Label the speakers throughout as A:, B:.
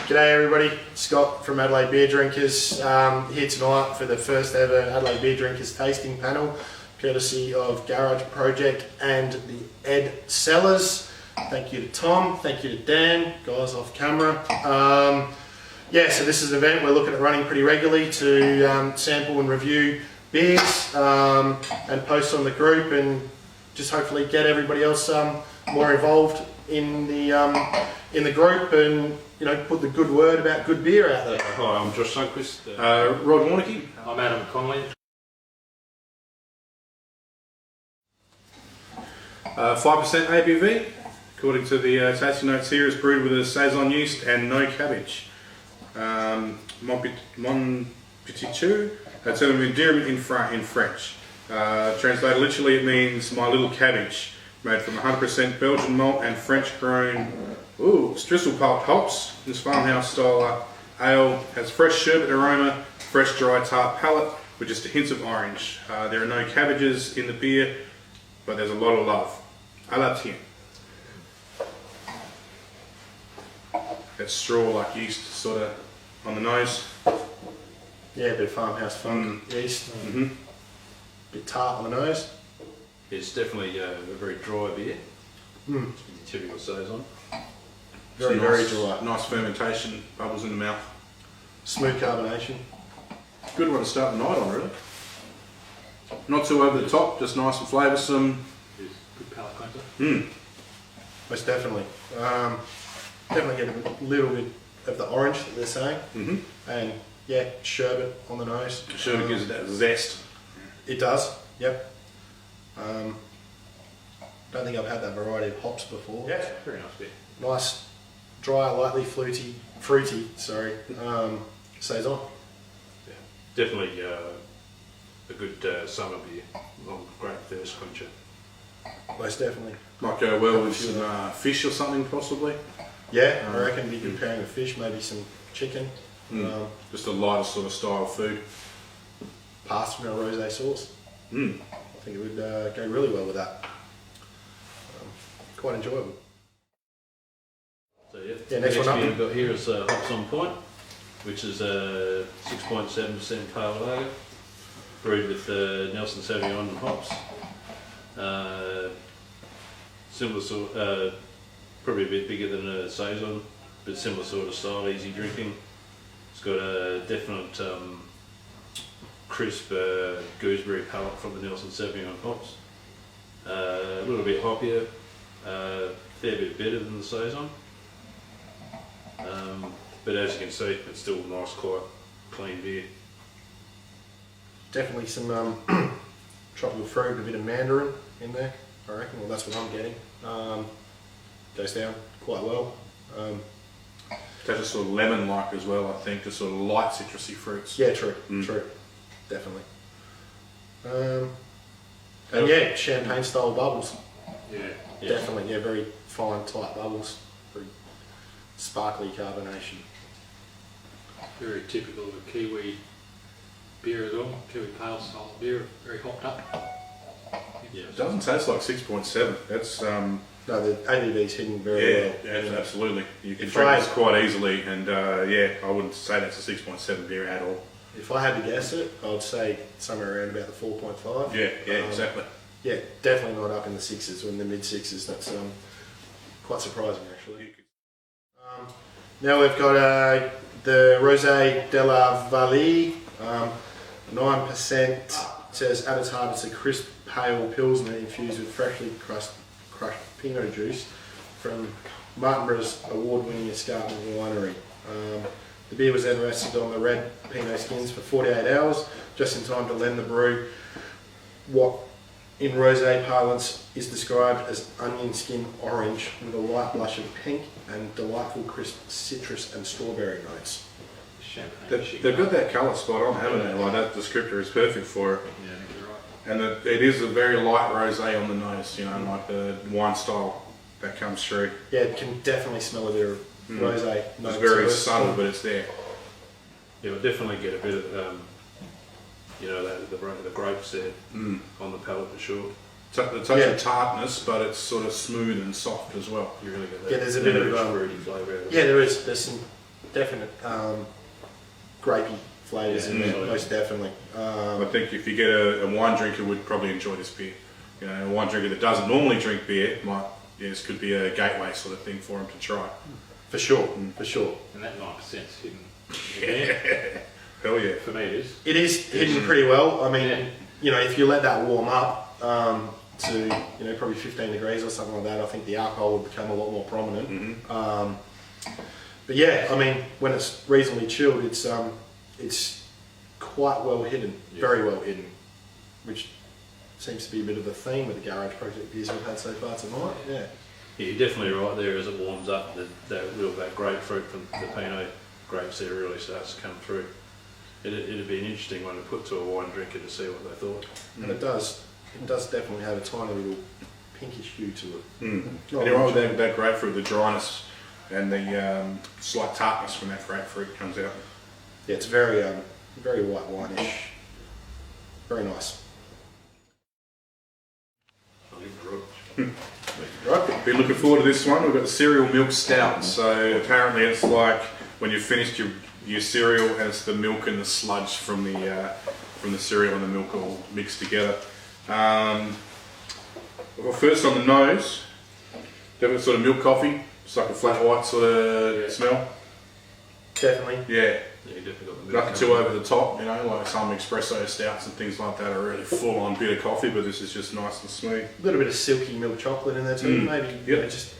A: G'day everybody, Scott from Adelaide Beer Drinkers here tonight for the first ever Adelaide Beer Drinkers tasting panel, courtesy of Garage Project and the Cellars. Thank you to Tom, thank you to Dan, guys off camera. Yeah, so this is an event we're looking at running pretty regularly to sample and review beers and post on the group and just hopefully get everybody else more involved in the group and put the good word about good beer out there.
B: Hi, I'm Josh Sundquist.
C: Rod Warnicky.
B: I'm Adam Connolly.
C: 5% ABV, according to the tasting notes here, is brewed with a saison yeast and no cabbage. Mon petit chou, that's an endearment in French. Translated literally, it means my little cabbage. Made from 100% Belgian malt and French grown Strissel pulp hops. This farmhouse style ale has fresh sherbet aroma, fresh dry tart palate with just a hint of orange. There are no cabbages in the beer, but there's a lot of love. I love him. That straw-like yeast sort of on the nose.
A: Yeah, a bit of farmhouse funk yeast. Bit tart on the nose.
B: It's definitely a very dry beer. It's typical saison.
A: Very dry.
C: Nice fermentation, bubbles in the mouth.
A: Smooth carbonation.
C: Good one to start the night on, really. Not too over the top, just nice and flavoursome.
B: Good palate cleanser.
A: Most definitely. Definitely get a little bit of the orange that they're saying. And yeah, sherbet on the nose.
C: The sherbet gives it that zest.
A: It does, yep. Don't think I've had that variety of hops before.
B: Yeah, very nice beer.
A: Nice, dry, lightly fruity, saison.
B: Yeah, definitely a good summer beer. Great thirst quencher.
A: Most definitely.
C: Might go well with some fish or something, possibly.
A: Yeah, I reckon be good pairing with fish, maybe some chicken.
C: Just a lighter sort of style food.
A: Pasta and a rosé sauce. I think it would go really well with that. Quite enjoyable.
B: So yeah,
A: Yeah, next one
B: beer
A: up.
B: we've got here is Hops on Pointe, which is a 6.7% pale lager, brewed with Nelson Sauvignon and hops. Similar sort, probably a bit bigger than a saison, but similar sort of style, easy drinking. It's got a definite crisp gooseberry palate from the Nelson Sauvignon hops. A little bit hoppier, fair bit better than the saison. But as you can see, it's still nice, quite clean beer.
A: Definitely some tropical fruit, a bit of mandarin in there, I reckon. Well, that's what I'm getting. Goes down quite well.
C: That's just sort of lemon-like as well, I think, just sort of light citrusy fruits.
A: Yeah, true, definitely. And yeah, champagne style bubbles.
B: Yeah.
A: Definitely, yeah, very fine, tight bubbles. Very sparkly carbonation.
D: Very typical of a Kiwi beer as well, Kiwi pale style beer, very hopped up.
B: Yeah.
C: It doesn't taste like 6.7. That's
A: No, the ABV's hidden very well.
C: absolutely. You can
A: If
C: drink
A: I-
C: this quite easily, and yeah, I wouldn't say that's a 6.7 beer at all.
A: If I had to guess it, I would say somewhere around about the 4.5.
C: Yeah, exactly.
A: Yeah, definitely not up in the sixes or in the mid sixes. That's quite surprising actually. Now we've got the Rosé de la Vallee, 9%. It says at its heart it's a crisp pale pilsner infused with freshly crushed Pinot juice from Martinborough's award-winning escarpment winery. The beer was then rested on the red Pinot skins for 48 hours, just in time to lend the brew what in rosé parlance is described as onion skin orange with a light blush of pink and delightful crisp citrus and strawberry notes.
D: Champagne.
C: They've got that colour spot on, haven't they? Like that descriptor is perfect for it.
D: Yeah, you're right.
C: And it is a very light rosé on the nose, like the wine style that comes through.
A: Yeah, it can definitely smell a bit of rosé.
C: It's very subtle, but it's there.
B: Yeah, we'll definitely get a bit of the grapes there on the palate for sure.
C: The touch of tartness, but it's sort of smooth and soft as well.
B: You really get that.
A: Yeah, there's a bit of
B: fruity flavour out of it.
A: yeah, there is. There's some definite grapey flavours in there,
B: Yeah.
A: most definitely.
C: I think if you get a wine drinker, would probably enjoy this beer. You know, a wine drinker that doesn't normally drink beer this could be a gateway sort of thing for him to try.
A: For sure, for sure.
D: And that 9%'s hidden. Yeah.
C: Hell yeah.
D: For me it is.
A: It is hidden pretty well. I mean,
D: Yeah.
A: you know, if you let that warm up to, you know, probably 15 degrees or something like that, I think the alcohol would become a lot more prominent. But yeah, I mean, when it's reasonably chilled, it's quite well hidden, very well hidden, which seems to be a bit of a theme with the Garage Project beers we've had so far tonight. Yeah.
B: Yeah, you're definitely right there. As it warms up, that grapefruit from the Pinot grapes there really starts to come through. It'd be an interesting one to put to a wine drinker to see what they thought.
A: And it does definitely have a tiny little pinkish hue to it.
C: And you're right with that grapefruit, the dryness and the slight tartness from that grapefruit comes out.
A: Yeah, it's very white wineish. Very nice.
B: I'll give it a rub.
A: Right.
C: Been looking forward to this one. We've got the cereal milk stout. So apparently it's like when you've finished your cereal and it's the milk and the sludge from the cereal and the milk all mixed together. Well, first on the nose, definitely sort of milk coffee. It's like a flat white sort of smell.
A: Definitely.
C: Yeah.
B: Yeah, you definitely got the milk.
C: Nothing too over the top, you know, like some espresso stouts and things like that are really full on bit of coffee, but this is just nice and smooth.
A: A little bit of silky milk chocolate in there too, maybe. You know, just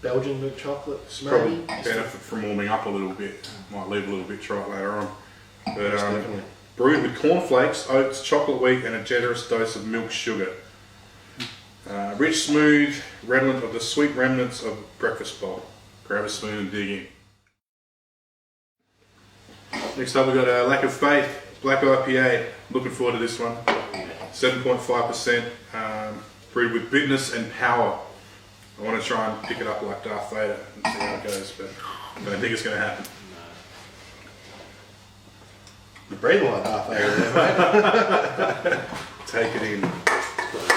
A: Belgian milk chocolate,
C: Probably
A: maybe.
C: benefit from warming up a little bit. Might leave a little bit try it later on. But
A: Definitely.
C: brewed with cornflakes, oats, chocolate wheat, and a generous dose of milk sugar. Rich, smooth, redolent of the sweet remnants of breakfast bowl. Grab a spoon and dig in. Next up, we've got a Lack of Faith Black IPA. Looking forward to this one. 7.5%, brewed with bitterness and power. I want to try and pick it up like Darth Vader and see how it goes, but I don't think it's going to happen.
A: You're breathing like Darth Vader there, mate.
C: Take it in.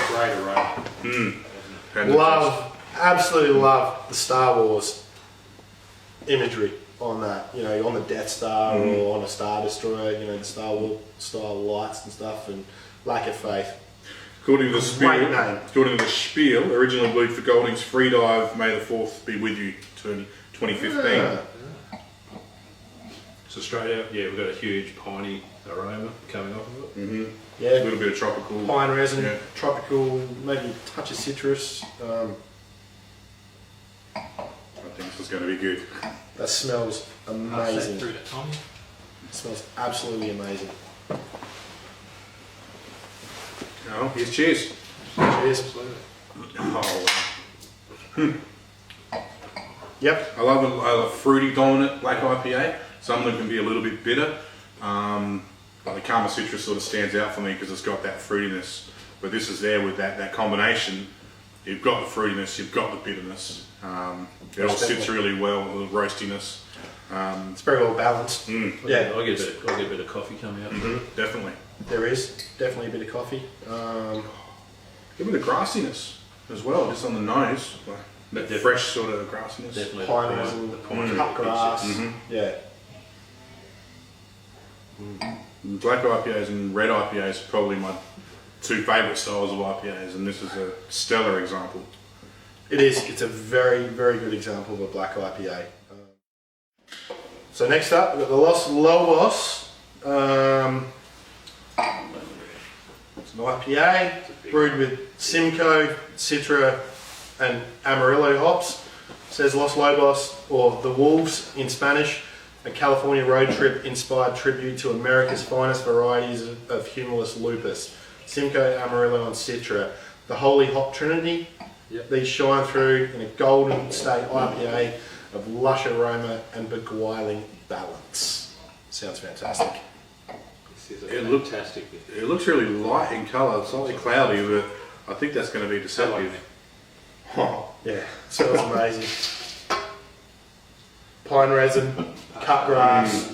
D: Great aroma.
A: Absolutely love the Star Wars imagery on that, you know, on the Death Star or on a Star Destroyer, you know, the Star Wars style lights and stuff, and Lack of Faith.
C: According to the
A: Great name.
C: spiel, originally brewed for Golding's Free Dive, May the 4th be with you, 2015.
A: Yeah.
B: So straight out, yeah, we've got a huge piney aroma coming off of it.
A: Yeah,
C: A little bit of tropical.
A: pine resin,
C: Yeah.
A: tropical, maybe a touch of citrus.
C: I think this is going to be good.
A: That smells amazing.
D: Through that tongue.
A: It smells absolutely amazing.
C: Oh, here's cheers.
A: Cheers.
C: Oh, wow.
A: Yep.
C: I love a fruity dominant black IPA. Some of them can be a little bit bitter. But the Karma Citrus sort of stands out for me because it's got that fruitiness. But this is there with that combination. You've got the fruitiness, you've got the bitterness. It all sits really well, a little roastiness.
A: It's very well balanced. Yeah,
B: I get a bit of coffee coming out.
C: Definitely.
A: there is definitely a bit of coffee.
C: A bit of grassiness as well, just on the nose. Like that
B: Definitely.
C: fresh sort of grassiness.
B: Definitely
A: Pine
B: the
A: resin,
B: pine
A: cut grass.
C: Mhm.
A: Yeah.
C: Black IPAs and red IPAs are probably my two favourite styles of IPAs, and this is a stellar example.
A: It is. It's a very, very good example of a black IPA. So next up, we've got the Los Lobos. It's an IPA brewed with Simcoe, Citra, and Amarillo hops. It says Los Lobos, or the Wolves in Spanish, a California road trip inspired tribute to America's finest varieties of humulus lupus. Simcoe, Amarillo, and Citra, the holy hop trinity.
D: Yep.
A: These shine through in a golden state IPA of lush aroma and beguiling balance. Sounds fantastic.
D: This is a
C: It looked-
D: fantastic beer.
C: It looks really light in colour, slightly cloudy, but I think that's going to be deceptive.
A: Oh, yeah, smells amazing. Pine resin, cut grass.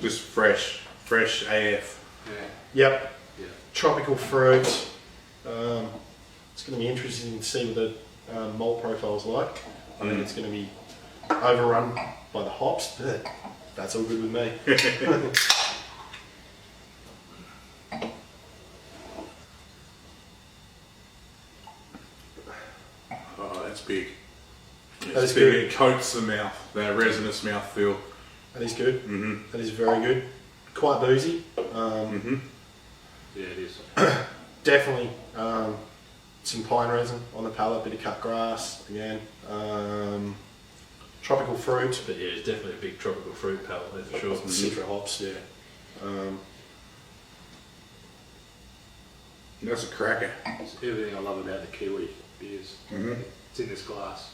C: Just fresh AF.
A: Yep,
D: Yeah.
A: tropical fruits. It's going to be interesting to see what the malt profile's like. I think it's going to be overrun by the hops, but that's all good with me.
C: Oh, that's big.
A: That is
C: big.
A: good.
C: It coats the mouth, that resinous mouthfeel.
A: That is good.
C: Mm-hmm.
A: That is very good. Quite boozy.
D: Yeah, it is.
A: Definitely some pine resin on the palate, bit of cut grass again. Tropical fruit.
B: But yeah, it's definitely a big tropical fruit palette there for sure.
A: Citra hops, yeah.
C: That's a cracker.
D: It's everything I love about the Kiwi beers. It's in this glass.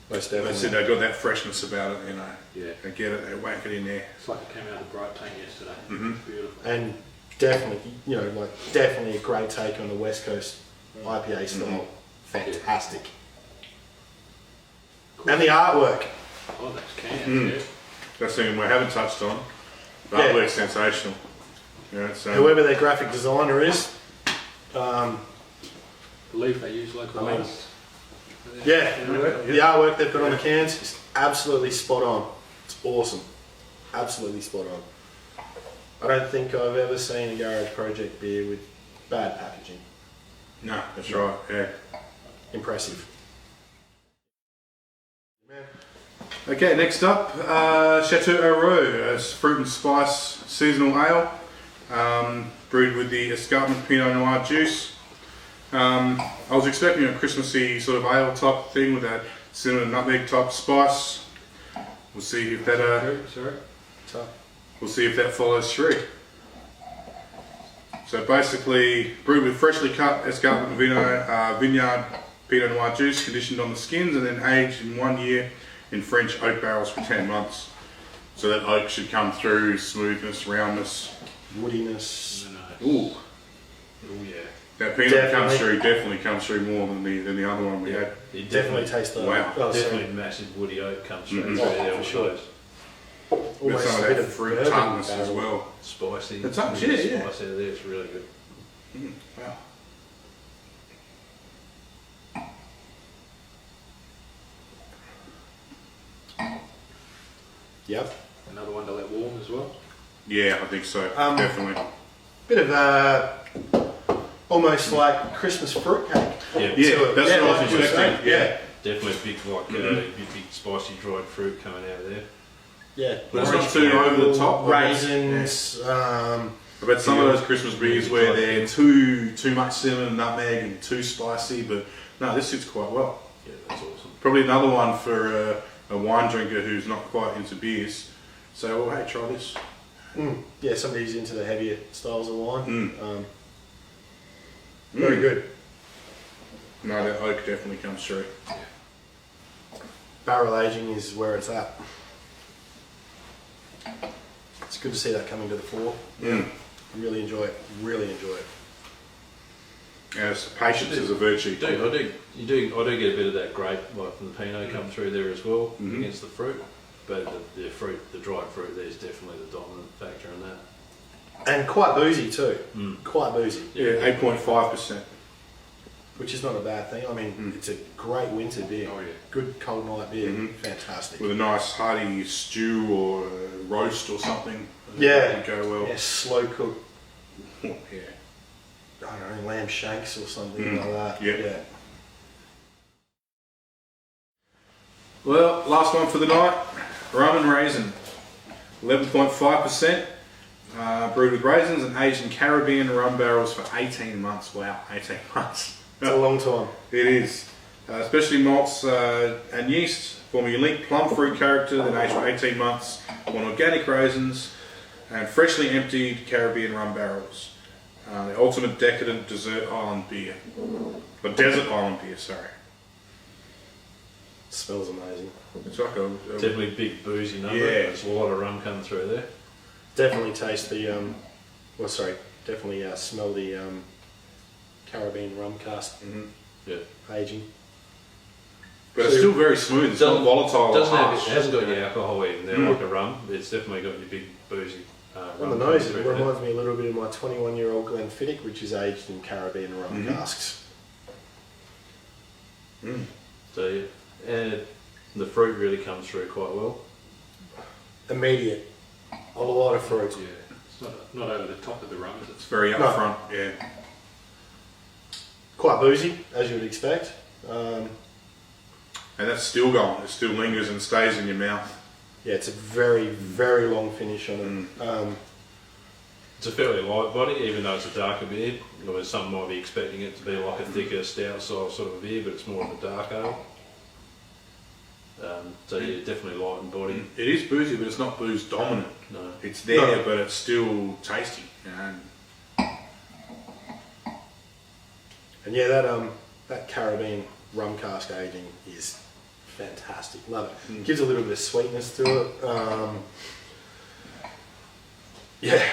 A: Most
C: That's it,
A: definitely.
C: they've got that freshness about it, you know.
D: Yeah.
C: They get it, they whack it in there.
D: It's like it came out of the bright tank yesterday.
C: Mhm.
D: It's beautiful.
A: And definitely, you know, like definitely a great take on the West Coast IPA style. Fantastic.
D: Cool.
A: And the artwork.
D: Oh, that's cans, yeah.
C: That's something we haven't touched on. The
A: Yeah.
C: artwork's sensational. You know, it's,
A: Whoever their graphic designer is,
D: The leaf they use local
A: I mean,
D: artists.
A: yeah, the artwork they've got on the cans is absolutely spot on. It's awesome. Absolutely spot on. I don't think I've ever seen a Garage Project beer with bad packaging.
C: no, that's right, yeah.
A: Impressive. Man.
C: Okay, next up, Chateau Aro, as fruit and spice seasonal ale, brewed with the escarpment Pinot Noir juice. I was expecting a Christmassy sort of ale type thing with that cinnamon nutmeg type spice. We'll see if that
D: Sorry?
A: So,
C: we'll see if that follows through. So basically, brewed with freshly cut escarpment vineyard Pinot Noir juice, conditioned on the skins, and then aged in 1 year in French oak barrels for 10 months. So that oak should come through, smoothness, roundness.
A: woodiness.
C: Ooh,
B: Oh yeah.
C: that Pinot definitely comes through more than the other one we had.
B: It
A: Definitely taste the.
C: Wow.
A: Oh, sorry.
B: Definitely massive woody oak comes straight
C: Mhm.
B: through
A: Oh,
B: there.
A: for sure.
C: With
A: Almost
C: some
A: a
C: of
A: bit
C: that
A: of
C: fruit
A: bourbon
C: tartness as
A: barrel.
C: well.
B: Spicy.
C: It's up,
B: Spice
C: yeah.
B: out of there, it's really good.
C: Wow.
A: Yep.
D: Another one to let warm as well.
C: Yeah, I think so. Definitely.
A: Bit of almost like Christmas fruitcake.
B: Yeah,
C: Yeah,
A: So,
C: that's
A: yeah,
C: what I
A: like
C: was
A: you were
C: expecting.
A: saying,
C: Yeah.
B: definitely a big big spicy dried fruit coming out of there.
A: Yeah.
C: But it's not too over the top.
A: Raisins.
C: I bet some of those Christmas beers where they're too much cinnamon and nutmeg and too spicy, but no, this sits quite well.
B: Yeah, that's awesome.
C: Probably another one for a wine drinker who's not quite into beers. So, well, hey, try this.
A: Yeah, somebody who's into the heavier styles of wine.
C: Mm.
A: Very good.
C: No, that oak definitely comes through.
A: Barrel aging is where it's at. It's good to see that coming to the fore.
C: Mm.
A: Really enjoy it. Really enjoy it.
C: Yes, patience is a virtue.
B: I do get a bit of that grape, like from the Pinot, come through there as well against the fruit. But the fruit, the dried fruit, there's definitely the dominant factor in that.
A: And quite boozy too. Quite boozy.
C: Yeah, 8.5%.
A: Which is not a bad thing. I mean, it's a great winter beer.
D: Oh, yeah.
A: Good cold night beer.
C: Mhm.
A: Fantastic.
C: With a nice hearty stew or roast or something.
A: Yeah.
C: Would go well.
A: Yeah, slow cook.
C: Yeah.
A: I don't know, lamb shanks or something like that.
C: Yeah. Well, last one for the night. Rum Raisin. 11.5%. Brewed with raisins and aged in Caribbean rum barrels for 18 months. Wow, 18 months.
A: It's a long time.
C: It is. Especially malts and yeast form a unique plum fruit character that aged for 18 months on organic raisins and freshly emptied Caribbean rum barrels. The ultimate decadent desert island beer. But desert island beer, sorry.
A: It smells amazing.
C: It's like a
B: Definitely big boozy number.
C: Yeah.
B: There's a lot of rum coming through there.
A: Definitely taste the, definitely smell the Caribbean rum cask
B: Yeah.
A: aging.
C: but it's still very smooth. It's not volatile.
B: Doesn't
C: or
B: have,
C: harsh.
B: it hasn't got your alcohol in there like a rum. It's definitely got your big boozy
A: On
B: rum
A: the
B: coming
A: nose, it
B: through there.
A: reminds me a little bit of my 21-year-old Glenfiddich, which is aged in Caribbean rum casks.
B: So yeah, The fruit really comes through quite well.
A: Immediate. A lot of fruit.
D: Yeah, it's not over the top of the rum, is it?
C: It's very
A: No.
C: upfront, yeah.
A: Quite boozy, as you would expect.
C: And that's still going. It still lingers and stays in your mouth.
A: Yeah, it's a very, very long finish on it.
B: It's a fairly light body, even though it's a darker beer. I mean, some might be expecting it to be like a thicker, stout style sort of beer, but it's more of a dark ale. So yeah, definitely light in body.
C: It is boozy, but it's not booze dominant.
B: No.
C: It's there,
A: No.
C: but it's still tasty. You know?
A: And yeah, that Caribbean rum cask aging is fantastic. Love it. Gives a little bit of sweetness to it. Yeah,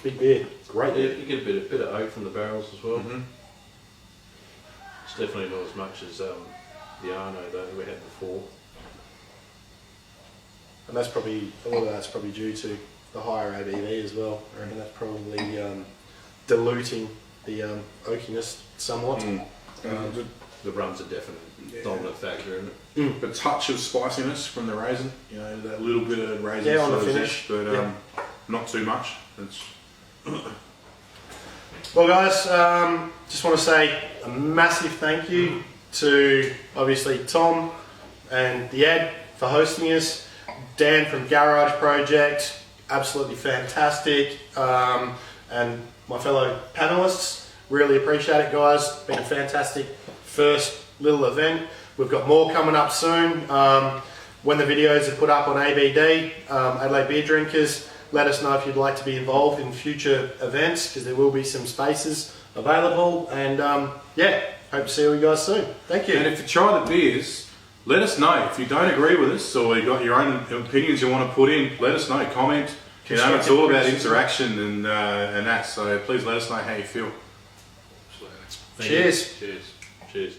A: big beer. Great
B: Yeah,
A: beer.
B: you get a bit of oak from the barrels as well.
C: Mhm.
B: It's definitely not as much as the Arno though that we had before.
A: And that's probably, a lot of that's probably due to the higher ABV as well. I reckon that's probably diluting the oakiness somewhat.
B: The rum's a definite
C: Yeah.
B: dominant factor in it.
C: A touch of spiciness from the raisin, you know, that little bit of raisin
A: Yeah, on the
C: sort of
A: finish.
C: zest, but
A: Yeah.
C: not too much. It's
A: Well guys, just want to say a massive thank you to obviously Tom and the Ed for hosting us, Dan from Garage Project, absolutely fantastic, and my fellow panelists, really appreciate it guys, been a fantastic first little event. We've got more coming up soon. When the videos are put up on ABD, Adelaide Beer Drinkers, let us know if you'd like to be involved in future events, because there will be some spaces available, and yeah, hope to see you guys soon. Thank you.
C: And if you try the beers, let us know. If you don't agree with us or you got your own opinions you want to put in, let us know. Comment. You know, it's all about interaction and that. So please let us know how you feel.
D: Absolutely.
B: Thank you.
A: Cheers.
D: Cheers.
B: Cheers.